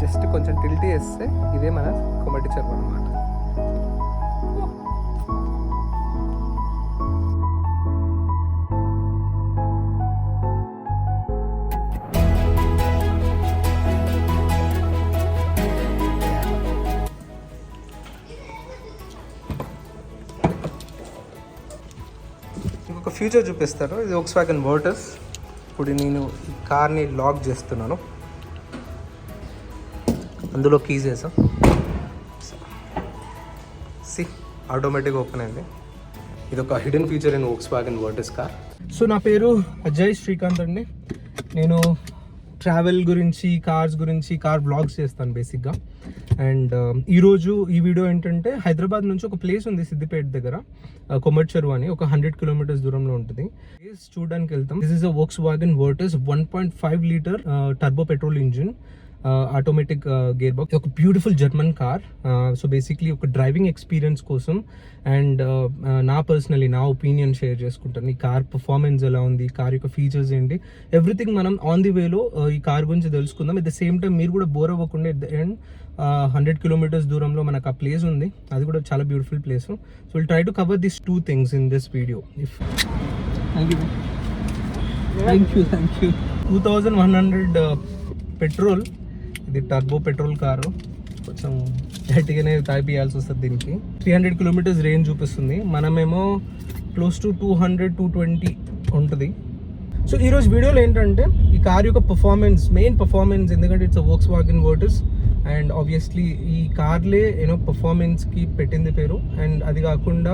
Just కొంచెం tilt చేస్తే ఇదే మన కొమటి చెరువు అనమాట. ఇంకొక ఫ్యూచర్ చూపిస్తారు. ఇది వోక్స్వాగన్ వర్టస్. ఇప్పుడు నేను ఈ కార్ని లాక్ చేస్తున్నాను. అందులో కీస్ వేసా, ఆటోమేటిక్గా ఓపెన్ అయింది. ఇది ఒక hidden feature in Volkswagen Virtus car. So నా పేరు అజయ్ శ్రీకాంత్ అండి. నేను ట్రావెల్ గురించి, కార్స్ గురించి, కార్ బ్లాగ్స్ చేస్తాను బేసిక్గా. అండ్ ఈరోజు ఈ వీడియో ఏంటంటే, హైదరాబాద్ నుంచి ఒక ప్లేస్ ఉంది సిద్దిపేట దగ్గర, కొమటి చెరువు అని, ఒక 100 కిలోమీటర్స్ దూరంలో ఉంటుంది. ప్లేస్ చూడడానికి వెళ్తాం. This is a Volkswagen Virtus 1.5 litre turbo petrol engine, automatic gear box. ఒక beautiful German car. So basically ఒక డ్రైవింగ్ ఎక్స్పీరియన్స్ కోసం అండ్ నా ఒపీనియన్ షేర్ చేసుకుంటాను. ఈ కార్ పర్ఫార్మెన్స్ ఎలా ఉంది, కార్ యొక్క ఫీచర్స్ ఏంటి, ఎవ్రీథింగ్ మనం ఆన్ ది వేలో ఈ కార్ గురించి తెలుసుకుందాం. అట్ ద సేమ్ టైం మీరు కూడా బోర్ అవ్వకుండా ఎట్ ద ఎండ్ 100 కిలోమీటర్స్ దూరంలో మనకు ఆ ప్లేస్ ఉంది. అది కూడా చాలా beautiful place. So will try to cover this 2 things in this video. Thank you 2100 petrol. ఇది టర్బో పెట్రోల్ కారు. కొంచెం గట్టిగానే తాగిపియాల్సి వస్తుంది దీనికి. 300 కిలోమీటర్స్ రేంజ్ చూపిస్తుంది. మనమేమో క్లోజ్ టు 200-220 ఉంటుంది. సో ఈరోజు వీడియోలో ఏంటంటే, ఈ కార్ యొక్క మెయిన్ పర్ఫార్మెన్స్, ఎందుకంటే it's Volkswagen Virtus and obviously ఈ కార్లే పర్ఫార్మెన్స్కి పెట్టింది పేరు. అండ్ అది కాకుండా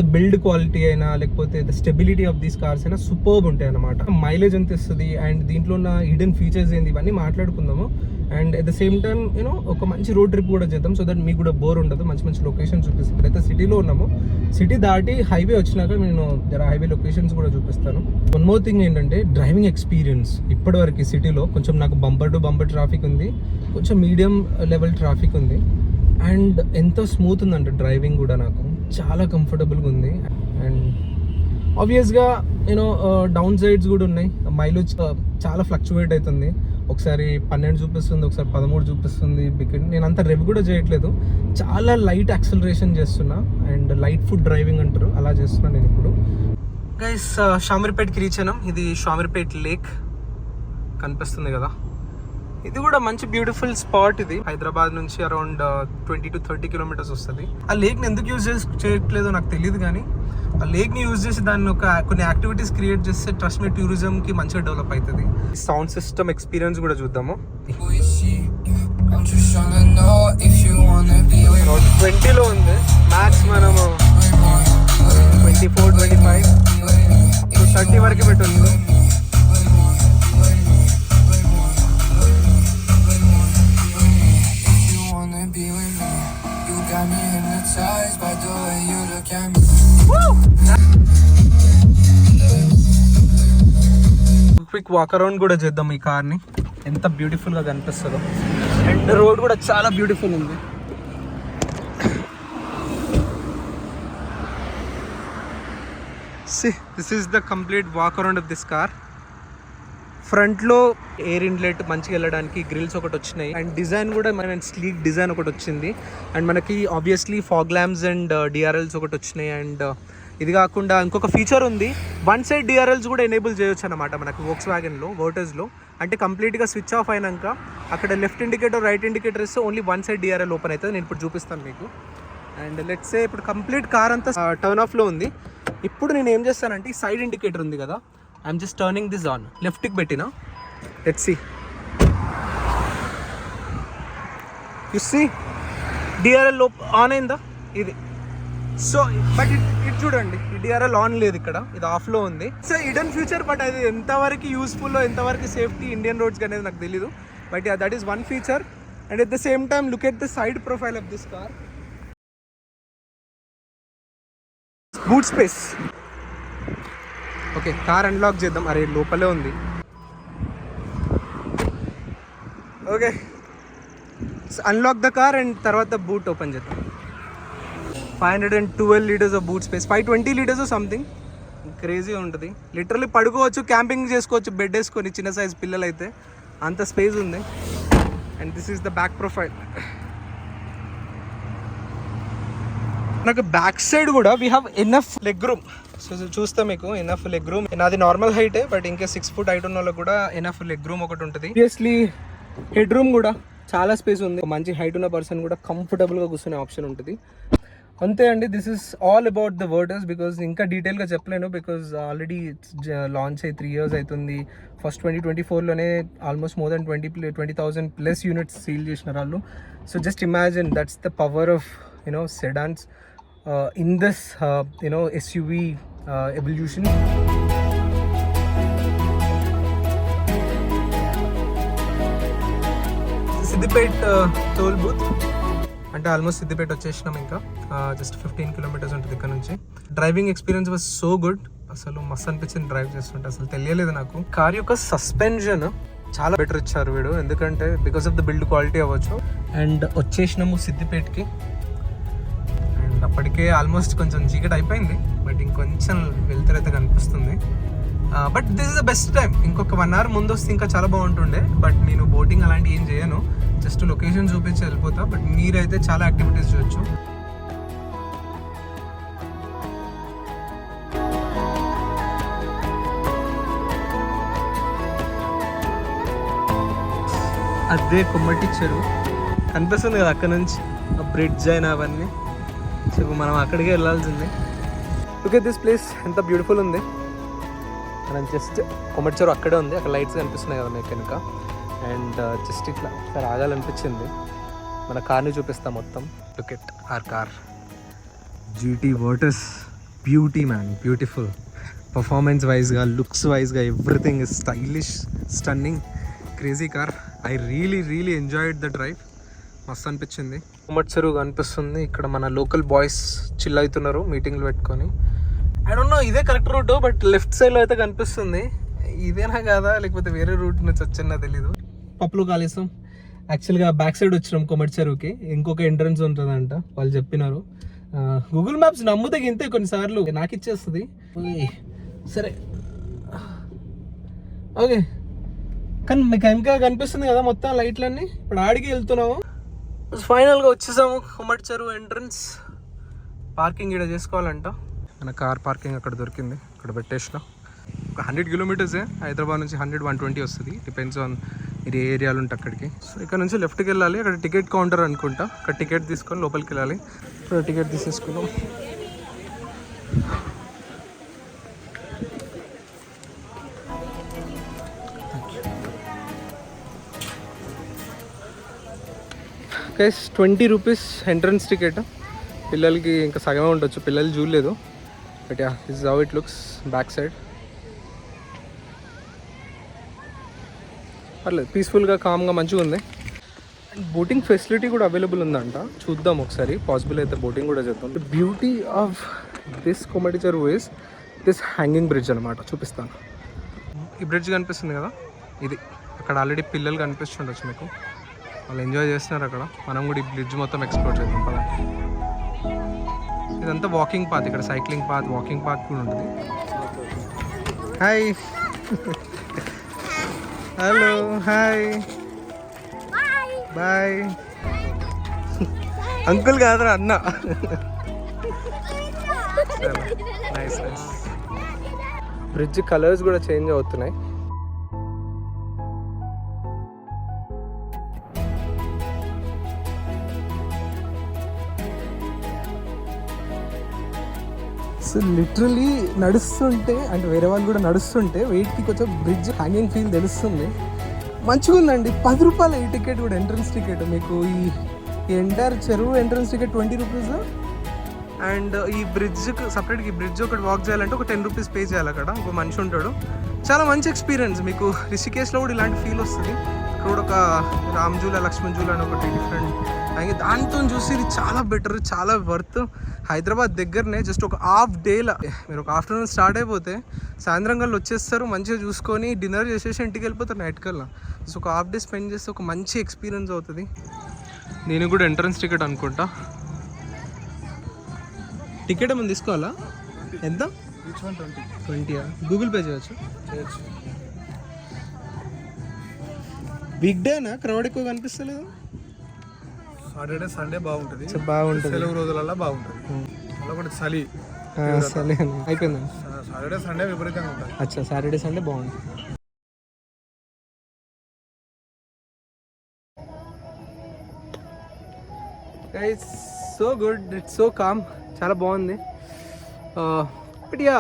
ద బిల్డ్ క్వాలిటీ అయినా, లేకపోతే the stability of these cars అయినా సూపర్బ్ ఉంటాయి అన్నమాట. మైలేజ్ ఎంత ఇస్తుంది అండ్ దీంట్లో ఉన్న హిడెన్ ఫీచర్స్ ఏంది, ఇవన్నీ మాట్లాడుకుందాము. And at the same time ఒక మంచి రోడ్ ట్రిప్ కూడా చేద్దాం, సో దట్ మీకు కూడా బోర్ ఉండదు. మంచి లొకేషన్ చూపిస్తాం. ఇప్పుడైతే సిటీలో ఉన్నాము. సిటీ దాటి హైవే వచ్చినాక నేను హైవే లొకేషన్స్ కూడా చూపిస్తాను. వన్ మోర్ థింగ్ ఏంటంటే, డ్రైవింగ్ ఎక్స్పీరియన్స్. ఇప్పటివరకు సిటీలో కొంచెం నాకు బంపర్ టు బంపర్ ట్రాఫిక్ ఉంది, కొంచెం మీడియం లెవెల్ ట్రాఫిక్ ఉంది. అండ్ ఎంతో స్మూత్ ఉందంటే డ్రైవింగ్ కూడా నాకు చాలా కంఫర్టబుల్గా ఉంది. అండ్ ఆబ్వియస్గా డౌన్ సైడ్స్ కూడా ఉన్నాయి. మైలేజ్ చాలా ఫ్లక్చువేట్ అవుతుంది. ఒకసారి 12 చూపిస్తుంది, ఒకసారి 13 చూపిస్తుంది. నేను అంత రెవ్ కూడా చేయట్లేదు, చాలా లైట్ యాక్సలరేషన్ చేస్తున్నా. అండ్ లైట్ ఫుడ్ డ్రైవింగ్ అంటారు, అలా చేస్తున్నా నేను ఇప్పుడు. గైస్, షామీర్పేట్కి రీచ్ అయినాం. ఇది షామీర్పేట్ లేక్ కనిపిస్తుంది కదా. ఇది కూడా మంచి బ్యూటిఫుల్ స్పాట్. ఇది హైదరాబాద్ నుంచి అరౌండ్ 20-30 కిలోమీటర్స్ వస్తుంది. ఆ లేక్ని ఎందుకు యూజ్ చేయట్లేదో నాకు తెలియదు, కానీ ఆ లేక్ని యూజ్ చేసి దాన్ని కొన్ని యాక్టివిటీస్ క్రియేట్ చేస్తే ట్రస్ట్ మీ టూరిజంకి మంచిగా డెవలప్ అవుతుంది. సౌండ్ సిస్టమ్ ఎక్స్పీరియన్స్ కూడా చూద్దాము. 20లో ఉంది మ్యాక్స్, మనము 24-25 30 వరకు పెట్టచ్చు. క్విక్ వాక్ అరౌండ్ కూడా చేద్దాం ఈ కార్ని, ఎంత బ్యూటిఫుల్గా కనిపిస్తుందో. అండ్ రోడ్ కూడా చాలా బ్యూటిఫుల్ ఉంది. This is the complete walk around of this car. ఫ్రంట్లో ఎయిర్ ఇన్లెట్ మంచిగా వెళ్ళడానికి గ్రిల్స్ ఒకటి వచ్చినాయి. అండ్ డిజైన్ కూడా మన స్లీక్ డిజైన్ ఒకటి వచ్చింది. అండ్ మనకి obviously fog lamps and DRLs ఒకటి వచ్చినాయి. అండ్ ఇది కాకుండా ఇంకొక ఫీచర్ ఉంది, 1 సైడ్ డిఆర్ఎల్స్ కూడా ఎనేబుల్ చేయొచ్చు అనమాట మనకి వోక్స్వాగన్లో, వర్టస్లో. అంటే కంప్లీట్గా స్విచ్ ఆఫ్ అయినాక అక్కడ లెఫ్ట్ ఇండికేటర్, రైట్ ఇండికేటర్ ఇస్తే ఓన్లీ 1 సైడ్ డిఆర్ఎల్ ఓపెన్ అవుతుంది. నేను ఇప్పుడు చూపిస్తాను మీకు. అండ్ లెట్స్ సే ఇప్పుడు కంప్లీట్ కార్ అంతా టర్న్ ఆఫ్లో ఉంది. ఇప్పుడు నేను ఏం చేస్తానంటే, ఈ సైడ్ ఇండికేటర్ ఉంది కదా, I'm just turning this on. లెఫ్ట్కి పెట్టినా, let's see, you see DRL on అయిందా ఇది. సో బట్ ఇట్ చూడండి, ఈ డిఆర్ఎల్ ఆన్ లేదు ఇక్కడ, ఇది ఆఫ్లో ఉంది. సో హిడెన్ ఫ్యూచర్, బట్ అది ఎంతవరకు యూస్ఫుల్, ఎంతవరకు సేఫ్టీ ఇండియన్ రోడ్స్కి అనేది నాకు తెలీదు. But that is one feature. And at the same time look at the side profile of this car. Boot space. Okay, car unlock చేద్దాం. అరే లోపలే ఉంది. Okay, unlock the car and తర్వాత boot open చేద్దాం. 512 litres of boot space, 520 litres something. Crazy ఉంటుంది. Literally పడుకోవచ్చు, camping చేసుకోవచ్చు bed వేసుకొని, చిన్న సైజ్ పిల్లలు అయితే అంత స్పేస్ ఉంది. And this is the back profile. నాకు బ్యాక్ సైడ్ కూడా we have enough leg room. So చూస్తే మీకు ఎనఫ్ లెగ్ రూమ్. నాది నార్మల్ హైటే, బట్ ఇంకా 6 feet హైట్ ఉన్న వాళ్ళకి కూడా ఎనఫ్ లెగ్ రూమ్ ఒకటి ఉంటుంది. ఆబ్వియస్లీ హెడ్ రూమ్ కూడా చాలా స్పేస్ ఉంది. మంచి హైట్ ఉన్న పర్సన్ కూడా కంఫర్టబుల్గా కూర్చునే ఆప్షన్ ఉంటుంది. అంతే అండి. This is all about the Virtus. Because ఇంకా డీటెయిల్గా చెప్పలేను, బికాజ్ ఆల్రెడీ లాంచ్ అయ్యి 3 years అవుతుంది. ఫస్ట్ 2024లోనే almost more than 20,000 plus units sale చేసినారు వాళ్ళు. So just imagine that's the power of sedans in this SUV evolution. Siddipet toll booth అంటే almost Siddipet వచ్చేసినాం. ఇంకా జస్ట్ 15 kilometers ఉంటుంది ఇక్కడ నుంచి. Driving experience was so good. అసలు మస్తు అనిపించింది డ్రైవ్ చేస్తుంటే. అసలు తెలియలేదు నాకు. కార్ యొక్క సస్పెన్షన్ చాలా బెటర్ ఇచ్చారు వీడు, ఎందుకంటే because of the build quality అవ్వచ్చు. అండ్ వచ్చేసినాము సిద్దిపేట్కి. అప్పటికే ఆల్మోస్ట్ కొంచెం చీకటి అయిపోయింది, బట్ ఇంకొంచెం వెళ్తారైతే కనిపిస్తుంది. But this is the best time. ఇంకొక 1 hour ముందు వస్తే ఇంకా చాలా బాగుంటుండే. బట్ నేను బోటింగ్ అలాంటి ఏం చేయను, జస్ట్ లొకేషన్ చూపించి వెళ్ళిపోతా. బట్ మీరైతే చాలా యాక్టివిటీస్ చేయొచ్చు. అదే కొమ్మటి చెరువు కనిపిస్తుంది కదా అక్కడ నుంచి, ఆ బ్రిడ్జ్ అయినా అవన్నీ. సో మనం అక్కడికే వెళ్ళాల్సింది. ఓకే, దిస్ ప్లేస్ ఎంత బ్యూటిఫుల్ ఉంది. మనం జస్ట్ కొమ్మటి చెరువు అక్కడే ఉంది. అక్కడ లైట్స్ కనిపిస్తున్నాయి కదా మీకు వెనుక. అండ్ జస్ట్ ఇట్లా ఒకసారి ఆగాలనిపించింది. మన కార్ని చూపిస్తాం మొత్తం. Look at our car. GT waters beauty man, beautiful. Performance వైజ్గా, లుక్స్ వైజ్గా everything is stylish, stunning, crazy car. I really enjoyed the drive. మస్తు అనిపించింది. కొమ్మటి చెరువు కనిపిస్తుంది. ఇక్కడ మన లోకల్ బాయ్స్ చిల్ అవుతున్నారు మీటింగ్లు పెట్టుకొని. ఐ డోంట్ నో ఇదే కరెక్ట్ రూట్, బట్ లెఫ్ట్ సైడ్లో అయితే కనిపిస్తుంది. ఇదేనా కాదా లేకపోతే వేరే రూట్ నుంచి వచ్చినా తెలీదు. పప్పులు కాలేసాం. యాక్చువల్గా బ్యాక్ సైడ్ వచ్చినాం కొమ్మటి చెరువుకి. ఇంకొక ఎంట్రన్స్ ఉంటుందంట వాళ్ళు చెప్పినారు. గూగుల్ మ్యాప్స్ నమ్ముతే గింతే కొన్నిసార్లు నాకు ఇచ్చేస్తుంది. సరే ఓకే, కానీ మీకు ఇంకా కనిపిస్తుంది కదా మొత్తం లైట్లన్నీ. ఇప్పుడు ఆడికి వెళ్తున్నాము. ఫైనల్గా వచ్చేసాము కొమ్మటి చెరువు ఎంట్రన్స్. పార్కింగ్ ఇక్కడ చేసుకోవాలంట. మన కార్ పార్కింగ్ అక్కడ దొరికింది, అక్కడ పెట్టేసిన. ఒక 100 kilometers హైదరాబాద్ నుంచి 100-120 వస్తుంది, డిపెండ్స్ ఆన్ మీరు ఏ ఏరియాలో ఉంటే అక్కడికి. సో ఇక్కడ నుంచి లెఫ్ట్కి వెళ్ళాలి. అక్కడ టికెట్ కౌంటర్ అనుకుంటా. అక్కడ టికెట్ తీసుకొని లోపలికి వెళ్ళాలి. ఇప్పుడు టికెట్ తీసేసుకున్నాం. Guys 20 rupees entrance ticket. పిల్లలకి ఇంకా సగమే ఉండొచ్చు, పిల్లలు చూడలేదు. But yeah, this is how it looks back side. పర్లేదు, పీస్ఫుల్గా, కామ్గా, మంచిగా ఉంది. అండ్ బోటింగ్ ఫెసిలిటీ కూడా అవైలబుల్ ఉందంట. చూద్దాం ఒకసారి, పాసిబుల్ అయితే బోటింగ్ కూడా చేద్దాం. The beauty of this Kommati చెరువు ఇస్ దిస్ హ్యాంగింగ్ బ్రిడ్జ్ అనమాట. చూపిస్తాను. ఈ బ్రిడ్జ్ కనిపిస్తుంది కదా, ఇది అక్కడ ఆల్రెడీ పిల్లలు కనిపిస్తుండొచ్చు మీకు. వాళ్ళు ఎంజాయ్ చేస్తున్నారు అక్కడ. మనం కూడా ఈ బ్రిడ్జ్ మొత్తం ఎక్స్ప్లోర్ చేద్దాం పద. ఇదంతా వాకింగ్ పాత్. ఇక్కడ సైక్లింగ్ పాత్, వాకింగ్ పాత్ కూడా ఉంటుంది. Hi, hello, hi, bye. Uncle కాదురా, అన్న. Nice nice. బ్రిడ్జ్ కలర్స్ కూడా చేంజ్ అవుతున్నాయి. సో లిటరలీ నడుస్తుంటే, అంటే వేరే వాళ్ళు కూడా నడుస్తుంటే వెయిట్కి కొంచెం బ్రిడ్జ్ హ్యాంగింగ్ ఫీల్ తెలుస్తుంది. మంచిగా ఉందండి. 10 రూపాయలు ఈ టికెట్ కూడా, ఎంట్రన్స్ టికెట్. మీకు ఈ ఎంటైర్ చెరువు ఎంట్రన్స్ టికెట్ 20 rupees. అండ్ ఈ బ్రిడ్జ్కి సపరేట్గా, ఈ బ్రిడ్జ్ ఒకటి వాక్ చేయాలంటే ఒక 10 rupees పే చేయాలి. అక్కడ ఒక మనిషి ఉంటాడు. చాలా మంచి ఎక్స్పీరియన్స్. మీకు రిషికేశ్లో కూడా ఇలాంటి ఫీల్ వస్తుంది. అక్కడ కూడా ఒక రామ్జూలా, లక్ష్మణ్జూలా అని ఒకటి డిఫరెంట్. దాంతో చూసి ఇది చాలా బెటర్, చాలా వర్త్. హైదరాబాద్ దగ్గరనే, జస్ట్ ఒక హాఫ్ డేలా మీరు ఒక ఆఫ్టర్నూన్ స్టార్ట్ అయిపోతే సాయంత్రం కల్లా వచ్చేస్తారు. మంచిగా చూసుకొని డిన్నర్ చేసేసి ఇంటికి వెళ్ళిపోతారు నైట్ కల్లా. సో ఒక హాఫ్ డే స్పెండ్ చేస్తే ఒక మంచి ఎక్స్పీరియన్స్ అవుతుంది. నేను కూడా ఎంట్రన్స్ టికెట్ అనుకుంటా. టికెట్ ఏమైనా తీసుకోవాలా? ఎంత? 20. గూగుల్ పే చేయొచ్చు. వీక్ డేనా క్రౌడ్ ఎక్కువ కనిపిస్తలేదు? సాటర్డే సండే బాగుంటుంది, బాగుంటుంది, సెలవు రోజులలో బాగుంటుంది. అలా ఒకటి చలి సరే అయిపోయింది. సాటర్డే సండే విపరీతంగా ఉంటుంది. అచ్చా, సాటర్డే సండే బాగుంటుంది. It's so good, it's so calm, చాలా బాగుంది. బట్ యా,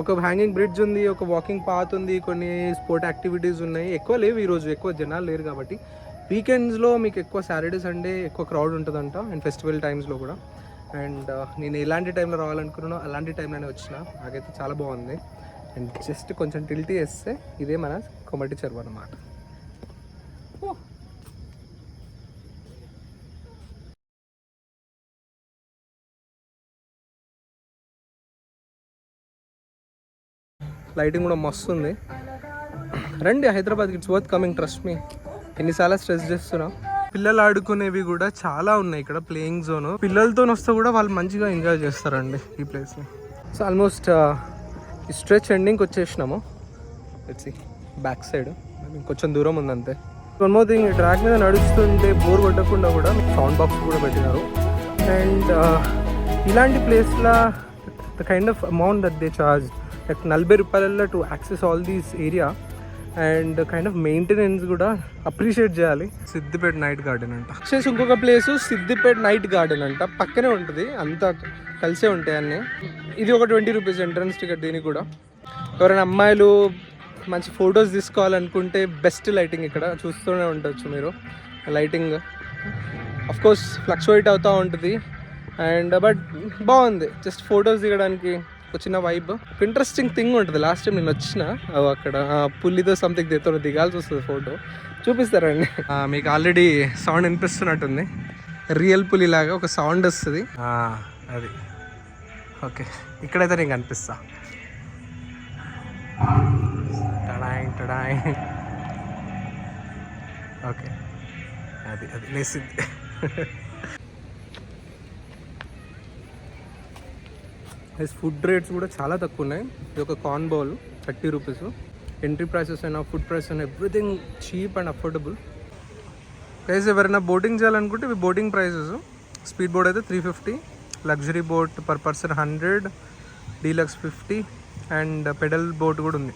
ఒక హ్యాంగింగ్ బ్రిడ్జ్ ఉంది, ఒక వాకింగ్ పాత్ ఉంది, కొన్ని స్పోర్ట్ యాక్టివిటీస్ ఉన్నాయి. ఎక్కువ లేవు ఈరోజు, ఎక్కువ జనాలు లేరు కాబట్టి. వీకెండ్స్లో మీకు ఎక్కువ సాటర్డే సండే ఎక్కువ క్రౌడ్ ఉంటుందంట, అండ్ ఫెస్టివల్ టైమ్స్లో కూడా. అండ్ నేను ఎలాంటి టైంలో రావాలనుకున్నానో అలాంటి టైంలోనే వచ్చిన, నాకైతే చాలా బాగుంది. అండ్ జస్ట్ కొంచెం టిల్టీ వేస్తే ఇదే మన కొమటి చెరువు అన్నమాట. లైటింగ్ కూడా మస్తు ఉంది. రండి హైదరాబాద్కి, it's worth coming, trust me. ఎన్నిసార్లు స్ట్రెస్ చేస్తున్నా. పిల్లలు ఆడుకునేవి కూడా చాలా ఉన్నాయి ఇక్కడ, ప్లేయింగ్ జోన్. పిల్లలతో వస్తే కూడా వాళ్ళు మంచిగా ఎంజాయ్ చేస్తారండి ఈ ప్లేస్ని. సో ఆల్మోస్ట్ ఈ స్ట్రెచ్ ఎండింగ్కి వచ్చేసినాము. వచ్చి బ్యాక్ సైడ్ కొంచెం దూరం ఉంది అంతే. వన్ మోర్ థింగ్, ట్రాక్ మీద నడుస్తుంటే బోర్ కొట్టకుండా కూడా సౌండ్ బాక్స్ కూడా పెట్టినారు. అండ్ ఇలాంటి ప్లేస్లో the kind of amount that they charge, like 40 రూపాయలలో to access all these area. And kind of maintenance కూడా అప్రిషియేట్ చేయాలి. సిద్దిపేట నైట్ గార్డెన్ అంట. వచ్చేసి ఇంకొక ప్లేసు సిద్దిపేట నైట్ గార్డెన్ అంట, పక్కనే ఉంటుంది, అంతా కలిసే ఉంటాయి అన్నీ. ఇది ఒక 20 రూపీస్ ఎంట్రన్స్ టికెట్. దీనికి కూడా ఎవరైనా అమ్మాయిలు మంచి ఫొటోస్ తీసుకోవాలనుకుంటే బెస్ట్ లైటింగ్ ఇక్కడ చూస్తూనే ఉండొచ్చు మీరు. లైటింగ్ అఫ్కోర్స్ ఫ్లక్చువేట్ అవుతూ ఉంటుంది, అండ్ బట్ బాగుంది. జస్ట్ ఫొటోస్ దిగడానికి ఒక చిన్న వైబ్. ఒక ఇంట్రెస్టింగ్ థింగ్ ఉంటుంది. లాస్ట్ టైం నేను వచ్చిన అక్కడ పుల్లితో సంథింగ్ దేతో దిగాల్సి వస్తుంది ఫోటో, చూపిస్తారండి. మీకు ఆల్రెడీ సౌండ్ వినిపిస్తున్నట్టుంది, రియల్ పులి లాగా ఒక సౌండ్ వస్తుంది అది. ఓకే, ఇక్కడైతే నేను కనిపిస్తా. Ta-da ta-da. ఓకే, అది అది లేసింది. ఫుడ్ రేట్స్ కూడా చాలా తక్కువ ఉన్నాయి. ఇది ఒక corn bowl 30 rupees. Entry prices అయినా ఫుడ్ ప్రైస్ అయినా everything cheap and affordable. Price ఎవరైనా బోటింగ్ చేయాలనుకుంటే ఇవి బోటింగ్ ప్రైసెస్. స్పీడ్ బోట్ అయితే 350, luxury boat per person 100, deluxe 50, and pedal boat కూడా ఉంది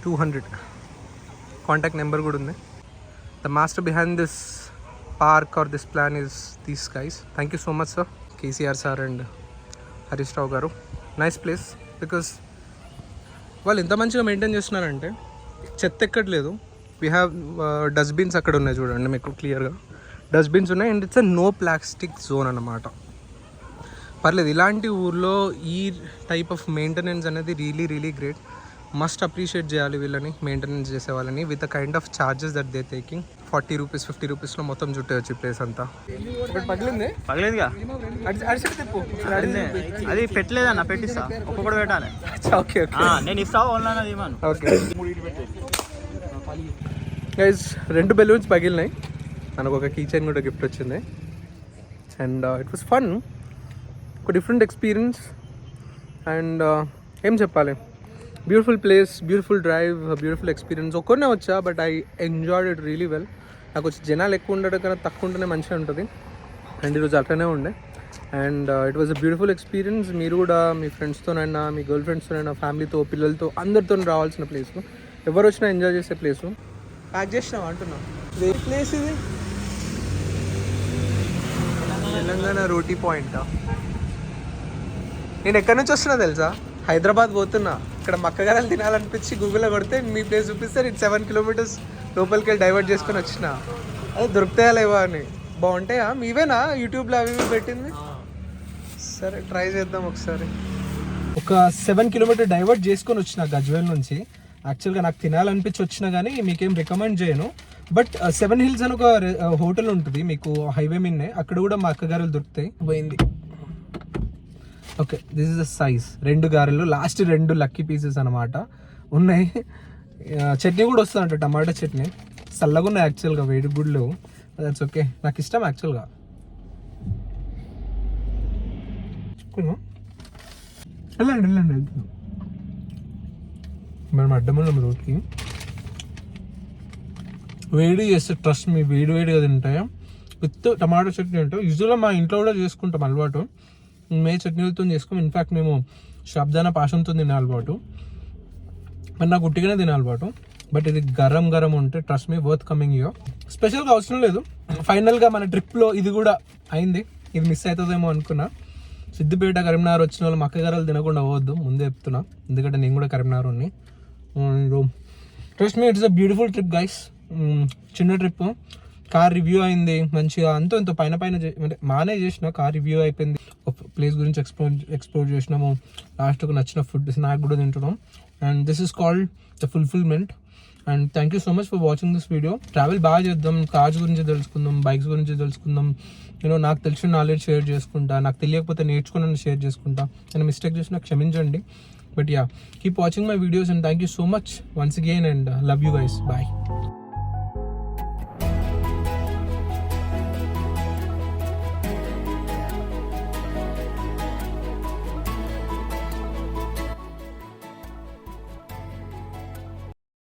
200. కాంటాక్ట్ నెంబర్ కూడా ఉంది. The master behind this park or this plan is these guys. Thank you so much sir, KCR sir and Harish Rao garu. Nice place, because వాళ్ళు ఎంత మంచిగా maintain చేస్తున్నారంటే చెత్త ఎక్కట్లేదు. We have dustbins అక్కడ ఉన్నాయి చూడండి, మీకు క్లియర్గా డస్ట్బిన్స్ ఉన్నాయి. And it's a no plastic zone అన్నమాట. పర్లేదు, ఇలాంటి ఊర్లో ఈ టైప్ ఆఫ్ మెయింటెనెన్స్ అనేది really really great. Must appreciate చేయాలి వీళ్ళని, మెయింటెనెన్స్ చేసే వాళ్ళని, with the kind of charges that they taking. 40 rupees 50 రూపీస్లో మొత్తం చుట్టేయచ్చు ఈ ప్లేస్ అంతా. పగిలింది పగలేదుగా, అది పెట్టలేదన్న, పెట్టిస్తా, ఒక్కొక్కటి పెట్టాలి. ఓకే ఓకే, నేను ఇస్తావు ఆన్లైన్ ఇవ్వను. ఓకే గైస్, 2 బెలూన్స్ పగిలినాయి. మనకు ఒక కీ చైన్ కూడా గిఫ్ట్ వచ్చింది. అండ్ ఇట్ వాస్ ఫన్, ఒక డిఫరెంట్ ఎక్స్పీరియన్స్. అండ్ ఏం చెప్పాలి, beautiful place, beautiful drive, beautiful experience. ఒక్కరినే వచ్చా, but I enjoyed it really well. నాకు వచ్చి జనాలు ఎక్కువ ఉండడం కన్నా తక్కువ ఉంటేనే మంచిగా ఉంటుంది. అండ్ ఈరోజు అట్లనే ఉండే. And it was a beautiful experience. మీరు కూడా మీ ఫ్రెండ్స్తోనైనా, మీ గర్ల్ ఫ్రెండ్స్తోనైనా, ఫ్యామిలీతో, పిల్లలతో, అందరితో రావాల్సిన ప్లేసు. ఎవరు వచ్చినా ఎంజాయ్ చేసే ప్లేసు. ప్యాక్ చేసినాం అంటున్నాం. ఏ ప్లేస్ ఇది? తెలంగాణ రోటీ పాయింట్. నేను ఎక్కడి నుంచి వస్తున్నా తెలుసా? హైదరాబాద్ పోతున్నా. ఇక్కడ మక్కగారాలు తినాలనిపించి గూగుల్లో కొడితే మీ ప్లేస్ చూపిస్తారు. ఇటు 7 కిలోమీటర్స్ లోపలికి వెళ్ళి డైవర్ట్ చేసుకొని వచ్చిన. అదే దొరుకుతాయా లేవా అని. బాగుంటాయా? మీవేనా యూట్యూబ్లో అవి ఇవి పెట్టింది? సరే, ట్రై చేద్దాం ఒకసారి. ఒక 7 కిలోమీటర్ డైవర్ట్ చేసుకొని వచ్చిన గజ్వేల్ నుంచి. యాక్చువల్గా నాకు తినాలనిపించి వచ్చినా కానీ మీకేం రికమెండ్ చేయను. బట్ 7 హిల్స్ అని ఒక హోటల్ ఉంటుంది మీకు హైవే మీదనే, అక్కడ కూడా మా అక్కగారెలు దొరుకుతాయి. పోయింది. Okay, this is the size. 2 గారెలు, లాస్ట్ 2 లక్కీ పీసెస్ అనమాట ఉన్నాయి. చట్నీ కూడా వస్తుందంట, టమాటా చట్నీ. చల్లగా ఉన్నాయి యాక్చువల్గా, వేడి గుడ్లు. దట్స్ ఓకే, నాకు ఇష్టం యాక్చువల్గా. వెళ్ళండి వెళ్ళండి, వెళ్తున్నాం. మనం అడ్డం ఉన్నాం రోడ్కి. వేడి చేస్తే ట్రస్ట్ మీ వేడిగా తింటాయా విత్ టమాటో చట్నీ ఉంటాం. యూజువల్గా మా ఇంట్లో కూడా చేసుకుంటాం అలవాటు, మే చట్నీలతో చేసుకోం. ఇన్ఫ్యాక్ట్ మేము షబ్దాన పాశంతో తినే అలవాటు, మరి నాకు ఉట్టిగానే తినే అలవాటు. బట్ ఇది గరం ఉంటే trust me worth coming year. స్పెషల్గా అవసరం లేదు. ఫైనల్గా మన ట్రిప్లో ఇది కూడా అయింది. ఇది మిస్ అవుతుందేమో అనుకున్నా. సిద్దిపేట కరీంనగర్ వచ్చిన వాళ్ళు మక్కగారాలు తినకుండా పోవద్దు, ముందే చెప్తున్నా, ఎందుకంటే నేను కూడా కరీంనగర్ ఉన్ని. Trust me it's a beautiful trip guys. చిన్న ట్రిప్, కార్ రివ్యూ అయింది మంచిగా, అంత పైన అంటే మానే చేసిన. కార్ రివ్యూ అయిపోయింది, ప్లేస్ గురించి ఎక్స్ప్లోర్ చేసినాము, లాస్ట్కు నచ్చిన ఫుడ్ స్నాక్ కూడా తింటున్నాం. And this is called the fulfilment. And thank you so much for watching this video. Travel బాగా చేద్దాం, కార్స్ గురించి తెలుసుకుందాం, బైక్స్ గురించి తెలుసుకుందాం. నాకు తెలిసిన నాలెడ్జ్ షేర్ చేసుకుంటా, నాకు తెలియకపోతే నేర్చుకుని షేర్ చేసుకుంటా. నేను మిస్టేక్ చేసినా క్షమించండి. But yeah, keep watching my videos and thank you so much once again and love you guys. Bye.